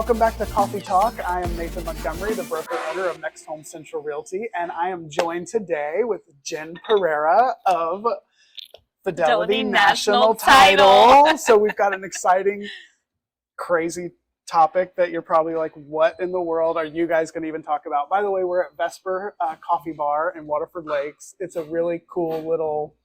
welcome back to Coffee Talk. I am Nathan Montgomery, the broker owner of Next Home Central Realty, and I am joined today with Jen Pereira of Fidelity National Title. So we've got an exciting, crazy topic that you're probably like, what in the world are you guys going to even talk about? By the way, we're at Vesper Coffee Bar in Waterford Lakes. It's a really cool little,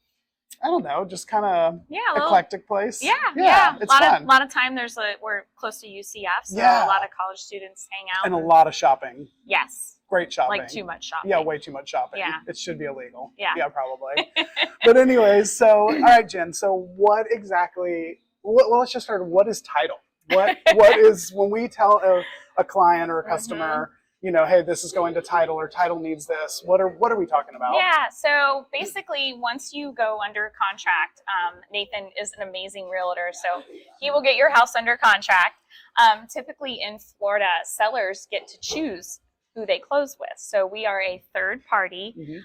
I don't know, just kind of eclectic place. Yeah. It's fun. A lot of time we're close to UCF, so Yeah. a lot of college students hang out. And a lot of shopping. Yes. Great shopping. Like too much shopping. Yeah, way too much shopping. Yeah. It should be illegal. Yeah. Probably. But anyways, so, all right, Jen, so what exactly, well, let's just start. What is title? What is, when we tell a client or a customer, you know, hey, this is going to title or title needs this, what are we talking about? Yeah, so basically once you go under contract, Nathan is an amazing realtor, so he will get your house under contract. Typically in Florida, sellers get to choose who they close with. So we are a third party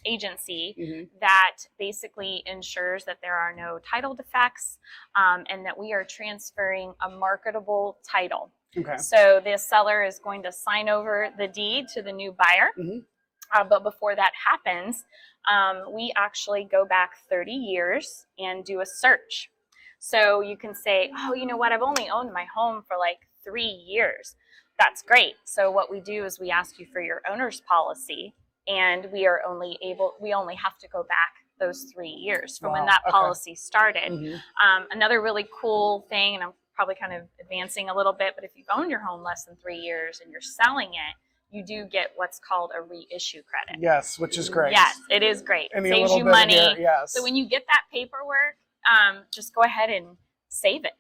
agency that basically ensures that there are no title defects and that we are transferring a marketable title. Okay. So the seller is going to sign over the deed to the new buyer. But before that happens, we actually go back 30 years and do a search. So you can say, oh, you know what, I've only owned my home for like 3 years. That's great. So what we do is we ask you for your owner's policy, and we only have to go back those 3 years from when that policy started. Another really cool thing, and I'm probably kind of advancing a little bit, but if you've owned your home less than 3 years and you're selling it, you do get what's called a reissue credit. Yes, which is great. Yes, it is great. It saves you money. So when you get that paperwork, just go ahead and save it.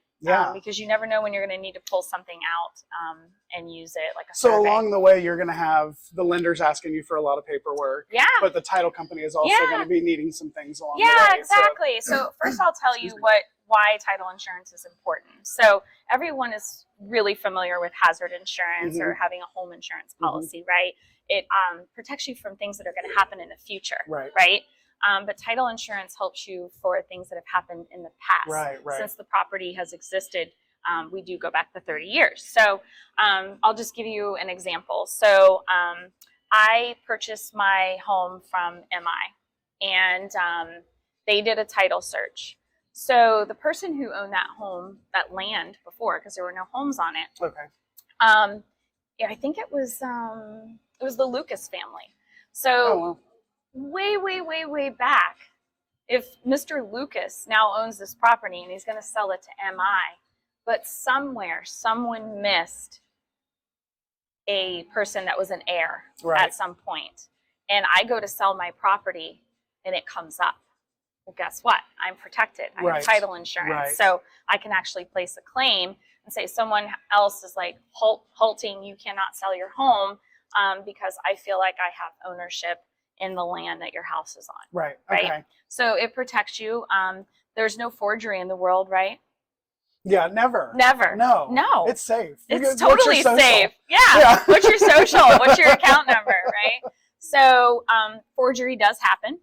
Because you never know when you're going to need to pull something out and use it like a survey. So along the way, you're going to have the lenders asking you for a lot of paperwork. Yeah. But the title company is also going to be needing some things along the way. Yeah, exactly. So first I'll tell you why title insurance is important. So everyone is really familiar with hazard insurance or having a home insurance policy, right? It protects you from things that are going to happen in the future, right? But title insurance helps you for things that have happened in the past. Right. Since the property has existed, we do go back to 30 years. So I'll just give you an example. So I purchased my home from MI, and they did a title search. So the person who owned that home, that land before, because there were no homes on it. Okay. I think it was the Lucas family. So way back, if Mr. Lucas now owns this property and he's going to sell it to MI, but somewhere someone missed a person that was an heir at some point, and I go to sell my property and it comes up, well, guess what? I'm protected. I have title insurance. So I can actually place a claim and say someone else is like halting, you cannot sell your home because I feel like I have ownership in the land that your house is on. Right. Okay. So it protects you. There's no forgery in the world, right? Yeah, never. No. It's safe. It's totally safe. Yeah. What's your social? What's your account number, right? So forgery does happen.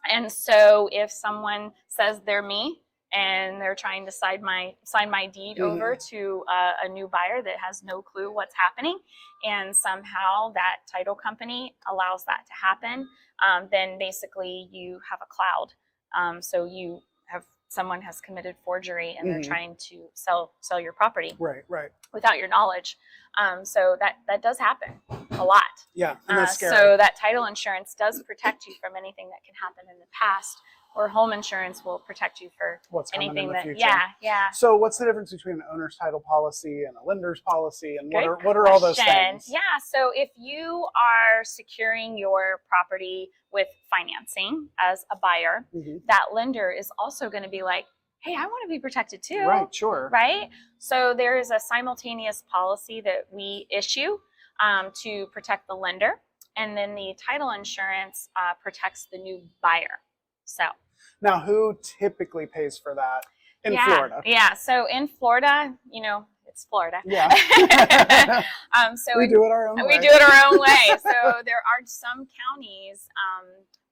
And so if someone says they're me and they're trying to sign my deed over to a new buyer that has no clue what's happening, and somehow that title company allows that to happen, then basically you have a cloud. So someone has committed forgery and they're trying to sell your property without your knowledge. So that does happen a lot. Yeah, and that's scary. So that title insurance does protect you from anything that can happen in the past, or home insurance will protect you for what's anything in the future. Yeah. So what's the difference between an owner's title policy and a lender's policy, and what are all those things? Yeah, so if you are securing your property with financing as a buyer, that lender is also going to be like, hey, I want to be protected too. Right, sure. Right? So there is a simultaneous policy that we issue to protect the lender, and then the title insurance protects the new buyer. So now, who typically pays for that in Florida? Yeah, so in Florida, it's Florida. Yeah. So we do it our own way. We do it our own way. So there are some counties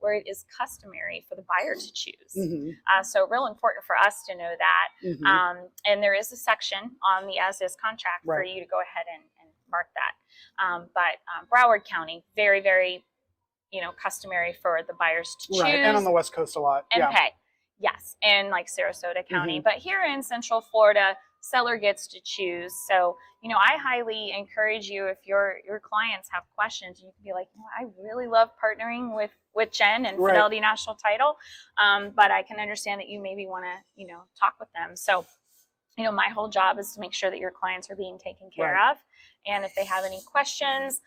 where it is customary for the buyer to choose. Mm-hmm. So real important for us to know that. Mm-hmm. And there is a section on the as-is contract for Right. you to go ahead and mark that. But Broward County, very, very, customary for the buyers to choose. Right, and on the West Coast a lot. And Yeah. pay. Yes, and like Sarasota County. Mhm. But here in Central Florida, seller gets to choose. So, I highly encourage you, if your clients have questions, you can be like, I really love partnering with Jen and Right. Fidelity National Title, but I can understand that you maybe want to, talk with them. So, my whole job is to make sure that your clients are being taken care Right. of. And if they have any questions,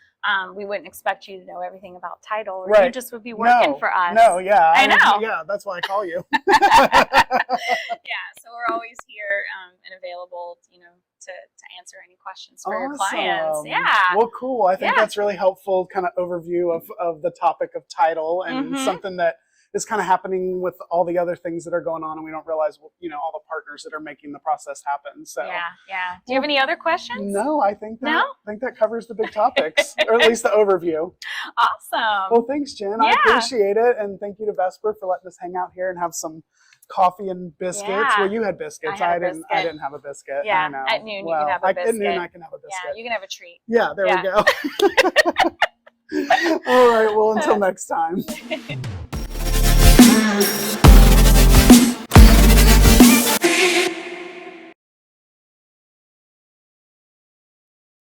we wouldn't expect you to know everything about title, or Right. you just would be working for us. No, yeah. I know. Yeah, that's why I call you. Yeah, so we're always here and available, to answer any questions for your clients. Awesome. Yeah. Well, cool. I think Yeah. that's really helpful kind of overview of the topic of title, and Mhm. something that is kind of happening with all the other things that are going on, and we don't realize, all the partners that are making the process happen. So Yeah. Do you have any other questions? no, I think that No? covers the big topics, or at least the overview. Awesome. Well, thanks, Jen. I Yeah. appreciate it, and thank you to Vesper for letting us hang out here and have some coffee and biscuits. Yeah. Well, you had biscuits. I had a I biscuit. didn't have a biscuit. Yeah, I know. at noon you Well, can have a At noon biscuit. I can have a biscuit. Yeah, you can have a treat. Yeah, there Yeah. we go. All right, well, until next time.